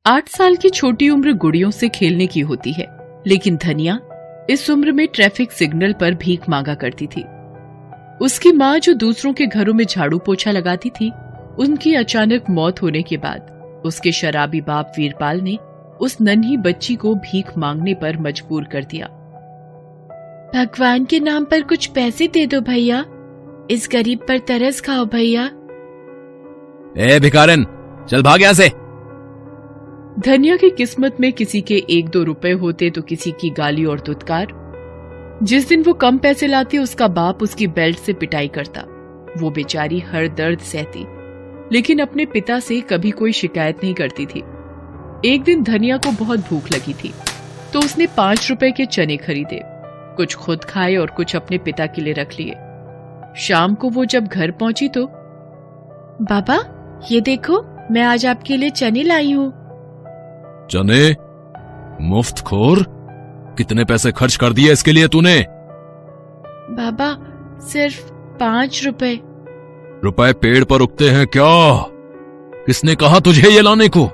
8 साल की छोटी उम्र गुड़ियों से खेलने की होती है, लेकिन धनिया इस उम्र में ट्रैफिक सिग्नल पर भीख मांगा करती थी। उसकी माँ जो दूसरों के घरों में झाड़ू पोछा लगाती थी, उनकी अचानक मौत होने के बाद उसके शराबी बाप वीरपाल ने उस नन्ही बच्ची को भीख मांगने पर मजबूर कर दिया। भगवान के नाम पर कुछ पैसे दे दो भैया, इस गरीब पर तरस खाओ भैया। ए भिखारन, चल भाग यहाँ से। धनिया की किस्मत में किसी के 1-2 रुपए होते तो किसी की गाली और दुत्कार। जिस दिन वो कम पैसे लाती, उसका बाप उसकी बेल्ट से पिटाई करता। वो बेचारी हर दर्द सहती, लेकिन अपने पिता से कभी कोई शिकायत नहीं करती थी। एक दिन धनिया को बहुत भूख लगी थी, तो उसने 5 रुपए के चने खरीदे, कुछ खुद खाए और कुछ अपने पिता के लिए रख लिए। शाम को वो जब घर पहुंची तो बाबा, ये देखो, मैं आज आपके लिए चने लाई हूँ। चने? मुफ्तखोर, कितने पैसे खर्च कर दिए इसके लिए तूने? बाबा, सिर्फ 5 रुपए। रुपए पेड़ पर उगते हैं क्या? किसने कहा तुझे ये लाने को?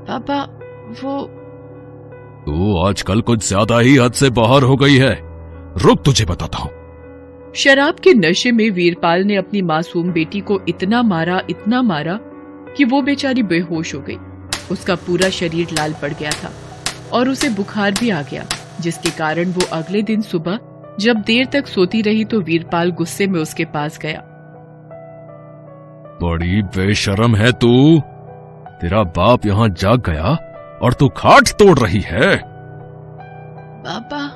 पापा, वो तू आजकल कुछ ज्यादा ही हद से बाहर हो गई है। रुक, तुझे बताता हूं। शराब के नशे में वीरपाल ने अपनी मासूम बेटी को इतना मारा कि वो बेचारी बेहोश हो गई। उसका पूरा शरीर लाल पड़ गया था और उसे बुखार भी आ गया, जिसके कारण वो अगले दिन सुबह जब देर तक सोती रही तो वीरपाल गुस्से में उसके पास गया। बड़ी बेशर्म है तू। तेरा बाप यहाँ जाग गया और तू खाट तोड़ रही है। पापा,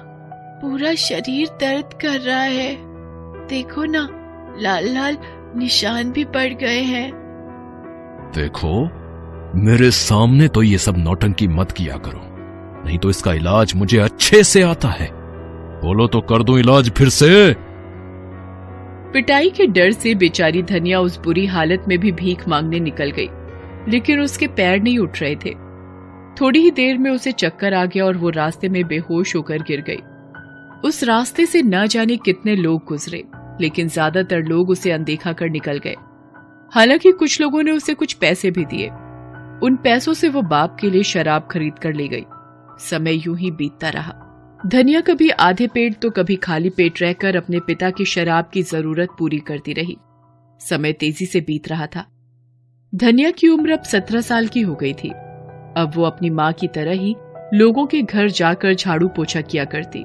पूरा शरीर दर्द कर रहा है, देखो ना, लाल लाल निशान भी पड़ गए हैं। देखो, मेरे सामने तो ये सब नौटंकी मत किया करो, नहीं तो इसका इलाज मुझे अच्छे से आता है। बोलो तो कर दूं इलाज फिर से। पिटाई के डर से बेचारी धनिया उस बुरी हालत में भी भीख मांगने निकल गई, लेकिन उसके पैर नहीं उठ रहे थे। थोड़ी ही देर में उसे चक्कर आ गया और वो रास्ते में बेहोश होकर गिर गई। उस रास्ते से न जाने कितने लोग गुजरे, लेकिन ज्यादातर लोग उसे अनदेखा कर निकल गए। हालांकि कुछ लोगों ने उसे कुछ पैसे भी दिए। उन पैसों से वो बाप के लिए शराब खरीद कर ले गई। समय यूं ही बीतता रहा। धनिया कभी आधे पेट तो कभी खाली पेट रहकर अपने पिता की शराब की जरूरत पूरी करती रही। समय तेजी से बीत रहा था। धनिया की उम्र अब 17 साल की हो गई थी। अब वो अपनी माँ की तरह ही लोगों के घर जाकर झाड़ू पोछा किया करती।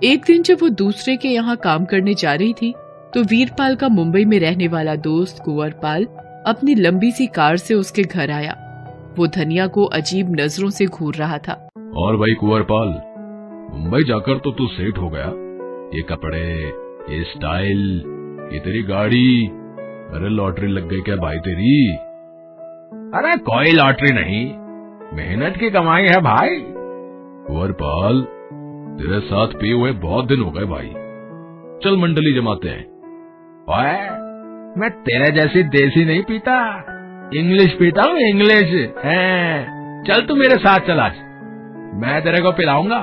एक दिन जब वो दूसरे के यहाँ काम करने जा रही थी, तो वीरपाल का मुंबई में रहने वाला दोस्त कुंवरपाल अपनी लंबी सी कार से उसके घर आया। वो धनिया को अजीब नजरों से घूर रहा था। और भाई कुंवरपाल, मुंबई जाकर तो तू सेठ हो गया। ये कपड़े, ये स्टाइल, ये तेरी गाड़ी, अरे लॉटरी लग गई क्या भाई तेरी? अरे कोई लॉटरी नहीं, मेहनत की कमाई है भाई। कुंवरपाल, तेरे साथ पिए हुए बहुत दिन हो गए भाई। चल मंडली जमाते हैं। ओए, मैं तेरे जैसी देसी नहीं पीता, इंग्लिश पीता हूँ, इंग्लिश है। चल तू मेरे साथ चल, आज मैं तेरे को पिलाऊंगा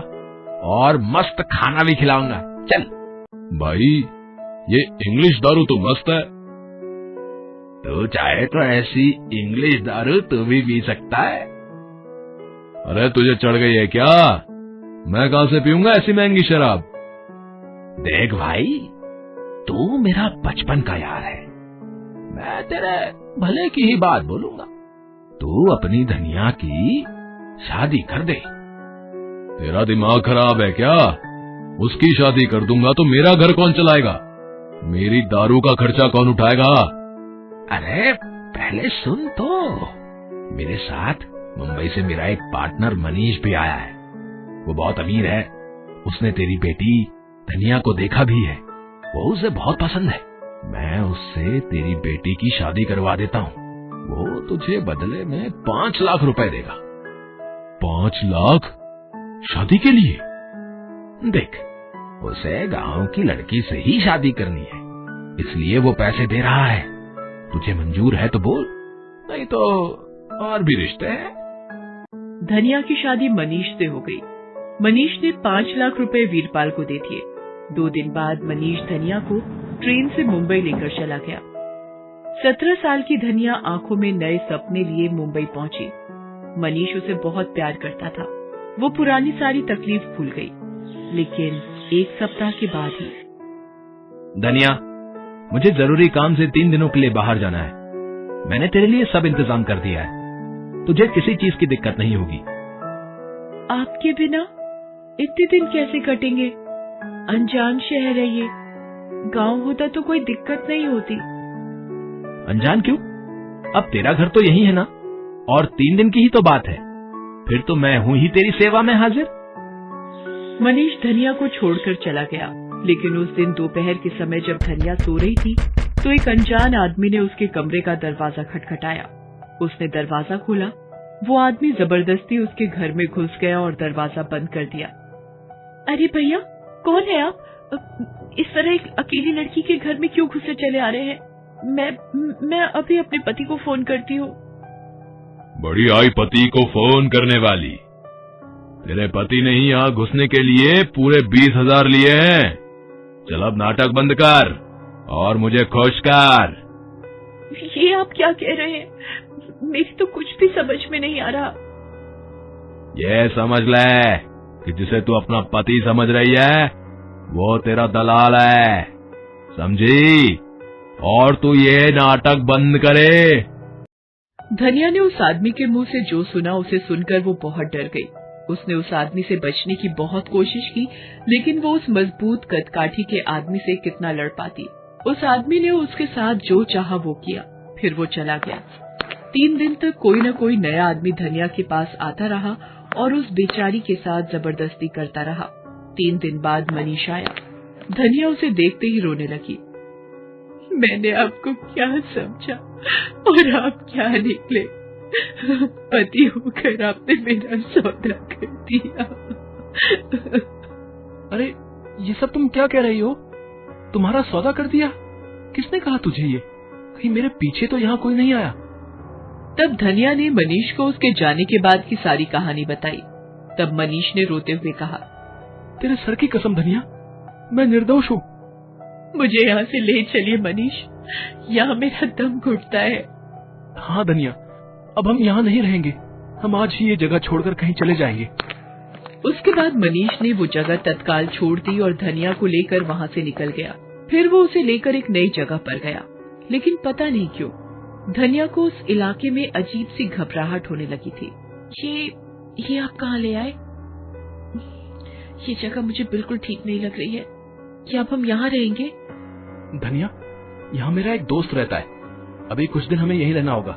और मस्त खाना भी खिलाऊंगा। चल भाई, ये इंग्लिश दारू तो मस्त है। तू चाहे तो ऐसी इंग्लिश दारू तू भी पी सकता है। अरे तुझे चढ़ गई है क्या? मैं कहां से पीऊंगा ऐसी महंगी शराब? देख भाई, तू मेरा बचपन का यार है, मैं तेरे भले की ही बात बोलूंगा। तू अपनी धनिया की शादी कर दे। तेरा दिमाग खराब है क्या? उसकी शादी कर दूंगा तो मेरा घर कौन चलाएगा? मेरी दारू का खर्चा कौन उठाएगा? अरे पहले सुन तो, मेरे साथ मुंबई से मेरा एक पार्टनर मनीष भी आया है। वो बहुत अमीर है। उसने तेरी बेटी धनिया को देखा भी है, वो उसे बहुत पसंद है। मैं उससे तेरी बेटी की शादी करवा देता हूँ। वो तुझे बदले में 5 लाख रुपए देगा। 5 लाख? शादी के लिए? देख, उसे गांव की लड़की से ही शादी करनी है, इसलिए वो पैसे दे रहा है। तुझे मंजूर है तो बोल, नहीं तो और भी रिश्ते हैं। धनिया की शादी मनीष से हो गई। मनीष ने 5 लाख रुपए वीरपाल को दे दिए। 2 दिन बाद मनीष धनिया को ट्रेन से मुंबई लेकर चला गया। 17 साल की धनिया आंखों में नए सपने लिए मुंबई पहुंची। मनीष उसे बहुत प्यार करता था। वो पुरानी सारी तकलीफ भूल गई, लेकिन 1 सप्ताह के बाद ही। धनिया, मुझे जरूरी काम से 3 दिनों के लिए बाहर जाना है। मैंने तेरे लिए सब इंतजाम कर दिया है, तुझे किसी चीज की दिक्कत नहीं होगी। आपके बिना इतने दिन कैसे कटेंगे? अनजान शहर है ये, गांव होता तो कोई दिक्कत नहीं होती। अनजान क्यों? अब तेरा घर तो यही है ना, और 3 दिन की ही तो बात है। फिर तो मैं हूं ही तेरी सेवा में हाजिर। मनीष धनिया को छोड़कर चला गया, लेकिन उस दिन दोपहर के समय जब धनिया सो रही थी तो एक अनजान आदमी ने उसके कमरे का दरवाजा खटखटाया। उसने दरवाजा खोला। वो आदमी जबरदस्ती उसके घर में घुस गया और दरवाजा बंद कर दिया। अरे भैया, कौन है आप? इस तरह एक अकेली लड़की के घर में क्यों घुसे चले आ रहे हैं? मैं अभी अपने पति को फोन करती हूँ। बड़ी आई पति को फोन करने वाली। तेरे पति ने ही यहाँ घुसने के लिए पूरे 20,000 लिए हैं। चल अब नाटक बंद कर और मुझे खुश कर। ये आप क्या कह रहे हैं? मेरी तो कुछ भी समझ में नहीं आ रहा। ये समझ ले कि जिसे तू अपना पति समझ रही है वो तेरा दलाल है, समझी? और तू ये नाटक बंद करे। धनिया ने उस आदमी के मुंह से जो सुना उसे सुनकर वो बहुत डर गई। उसने उस आदमी से बचने की बहुत कोशिश की, लेकिन वो उस मजबूत कदकाठी के आदमी से कितना लड़ पाती। उस आदमी ने उसके साथ जो चाहा वो किया, फिर वो चला गया। 3 दिन तक कोई न कोई नया आदमी धनिया के पास आता रहा और उस बेचारी के साथ जबरदस्ती करता रहा। 3 दिन बाद मनीष आया। धनिया उसे देखते ही रोने लगी। मैंने आपको क्या समझा और आप क्या निकले? पति होकर आपने मेरा सौदा कर दिया। अरे ये सब तुम क्या कह रही हो? तुम्हारा सौदा कर दिया? किसने कहा तुझे ये? कहीं मेरे पीछे तो यहाँ कोई नहीं आया? तब धनिया ने मनीष को उसके जाने के बाद की सारी कहानी बताई। तब मनीष ने रोते हुए कहा, तेरे सर की कसम धनिया, मैं निर्दोष हूँ। मुझे यहाँ से ले चलिए मनीष, यहाँ मेरा दम घुटता है। हाँ धनिया, अब हम यहाँ नहीं रहेंगे। हम आज ही ये जगह छोड़कर कहीं चले जाएंगे। उसके बाद मनीष ने वो जगह तत्काल छोड़ दी और धनिया को लेकर वहाँ से निकल गया। फिर वो उसे लेकर एक नई जगह पर गया, लेकिन पता नहीं क्यों धनिया को उस इलाके में अजीब सी घबराहट होने लगी थी। ये आप कहाँ ले आए? ये जगह मुझे बिल्कुल ठीक नहीं लग रही है। क्या अब हम यहाँ रहेंगे? धनिया, यहाँ मेरा एक दोस्त रहता है। अभी कुछ दिन हमें यहीं रहना होगा।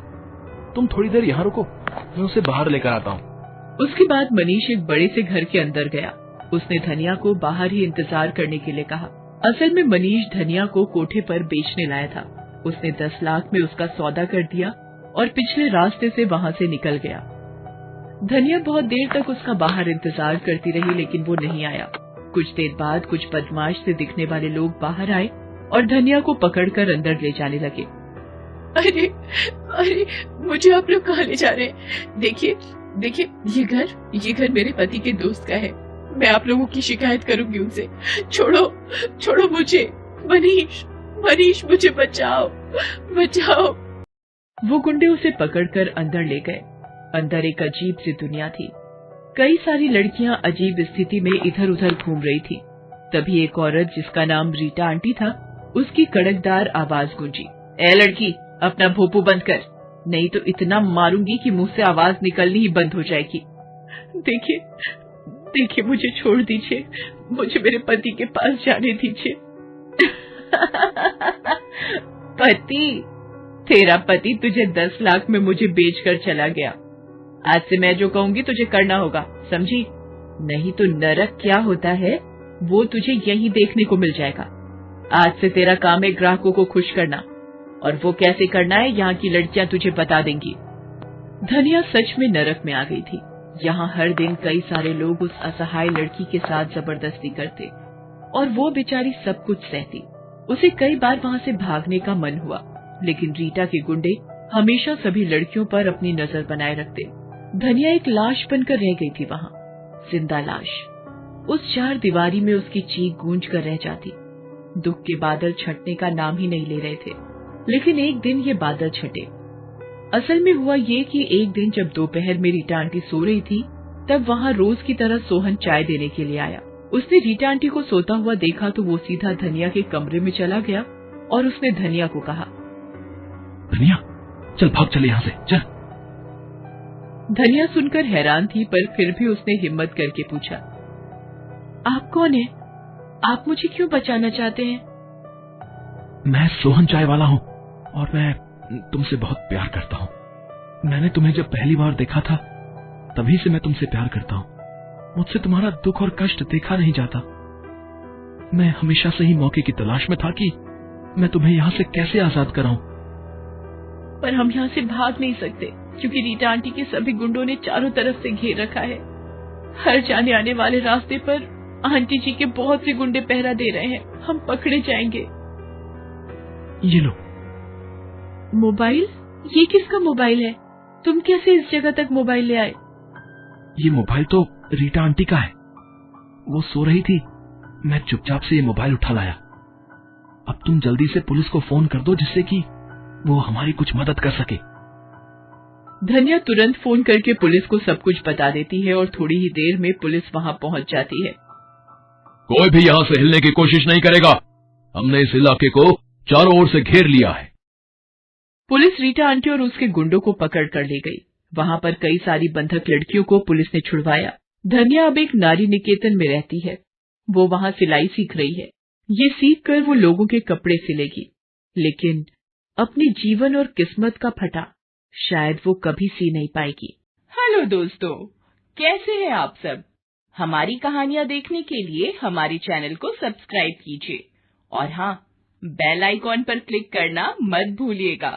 तुम थोड़ी देर यहाँ रुको, मैं उसे बाहर लेकर आता हूँ। उसके बाद मनीष एक बड़े से घर के अंदर गया। उसने धनिया को बाहर ही इंतजार करने के लिए कहा। असल में मनीष धनिया को कोठे पर बेचने लाया था। उसने 10 लाख में उसका सौदा कर दिया और पिछले रास्ते से वहाँ से निकल गया। धनिया बहुत देर तक उसका बाहर इंतजार करती रही, लेकिन वो नहीं आया। कुछ देर बाद कुछ बदमाश से दिखने वाले लोग बाहर आए और धनिया को पकड़कर अंदर ले जाने लगे। अरे अरे, मुझे आप लोग कहाँ ले जा रहे हैं? देखिए देखिए, ये घर मेरे पति के दोस्त का है। मैं आप लोगों की शिकायत करूंगी उनसे। छोड़ो मुझे। मनीष, मुझे बचाओ। वो गुंडे उसे पकड़कर अंदर ले गए। अंदर एक अजीब सी दुनिया थी। कई सारी लड़कियां अजीब स्थिति में इधर उधर घूम रही थी। तभी एक औरत जिसका नाम रीटा आंटी था, उसकी कड़कदार आवाज गूंजी। ए लड़की, अपना भोपू बंद कर, नहीं तो इतना मारूंगी कि मुंह से आवाज निकलनी ही बंद हो जाएगी। देखिए, मुझे छोड़ दीजिए। मुझे मेरे पति के पास जाने दीजिए। पति? तेरा पति तुझे 10 लाख में मुझे बेचकर चला गया। आज से मैं जो कहूंगी तुझे करना होगा, समझी? नहीं तो नरक क्या होता है वो तुझे यहीं देखने को मिल जाएगा। आज से तेरा काम है ग्राहकों को खुश करना, और वो कैसे करना है यहाँ की लड़कियां तुझे बता देंगी। धनिया सच में नरक में आ गई थी। यहाँ हर दिन कई सारे लोग उस असहाय लड़की के साथ जबरदस्ती करते और वो बेचारी सब कुछ सहती। उसे कई बार वहाँ से भागने का मन हुआ, लेकिन रीटा के गुंडे हमेशा सभी लड़कियों पर अपनी नजर बनाए रखते। धनिया एक लाश बनकर रह गई थी वहाँ, जिंदा लाश। उस 4 दीवारी में उसकी चीख गूंज कर रह जाती। दुख के बादल छटने का नाम ही नहीं ले रहे थे, लेकिन एक दिन ये बादल छटे। असल में हुआ ये कि एक दिन जब दोपहर में रीटा आंटी सो रही थी, तब वहाँ रोज की तरह सोहन चाय देने के लिए आया। उसने रीटा आंटी को सोता हुआ देखा तो वो सीधा धनिया के कमरे में चला गया और उसने धनिया को कहा, धनिया चल भाग चले यहाँ से चल। धनिया सुनकर हैरान थी, पर फिर भी उसने हिम्मत करके पूछा, आप कौन है? आप मुझे क्यों बचाना चाहते हैं? मैं सोहन चाय वाला हूँ और मैं तुमसे बहुत प्यार करता हूँ। मैंने तुम्हें जब पहली बार देखा था तभी से मैं तुमसे प्यार करता हूँ। मुझसे तुम्हारा दुख और कष्ट देखा नहीं जाता। मैं हमेशा से ही मौके की तलाश में था कि मैं तुम्हें यहाँ से कैसे आजाद कराऊं। पर हम यहाँ से भाग नहीं सकते क्योंकि रीटा आंटी के सभी गुंडों ने चारों तरफ से घेर रखा है। हर जाने आने वाले रास्ते पर आंटी जी के बहुत से गुंडे पहरा दे रहे हैं। हम पकड़े जाएंगे। ये लो। मोबाइल? ये किसका मोबाइल है? तुम कैसे इस जगह तक मोबाइल ले आए? ये मोबाइल तो रीटा आंटी का है। वो सो रही थी, मैं चुपचाप से ये मोबाइल उठा लाया। अब तुम जल्दी से पुलिस को फोन कर दो जिससे कि वो हमारी कुछ मदद कर सके। धनिया तुरंत फोन करके पुलिस को सब कुछ बता देती है और थोड़ी ही देर में पुलिस वहाँ पहुँच जाती है। कोई भी यहाँ से हिलने की कोशिश नहीं करेगा। हमने इस इलाके को चारों ओर से घेर लिया है। पुलिस रीटा आंटी और उसके गुंडों को पकड़ कर ले गई। वहाँ पर कई सारी बंधक लड़कियों को पुलिस ने छुड़वाया। धनिया अब एक नारी निकेतन में रहती है। वो वहाँ सिलाई सीख रही है। ये सीख कर वो लोगों के कपड़े सिलेगी, लेकिन अपने जीवन और किस्मत का फटा शायद वो कभी सी नहीं पाएगी। हेलो दोस्तों, कैसे हैं आप सब? हमारी कहानियाँ देखने के लिए हमारे चैनल को सब्सक्राइब कीजिए और हाँ, बेल आइकॉन पर क्लिक करना मत भूलिएगा।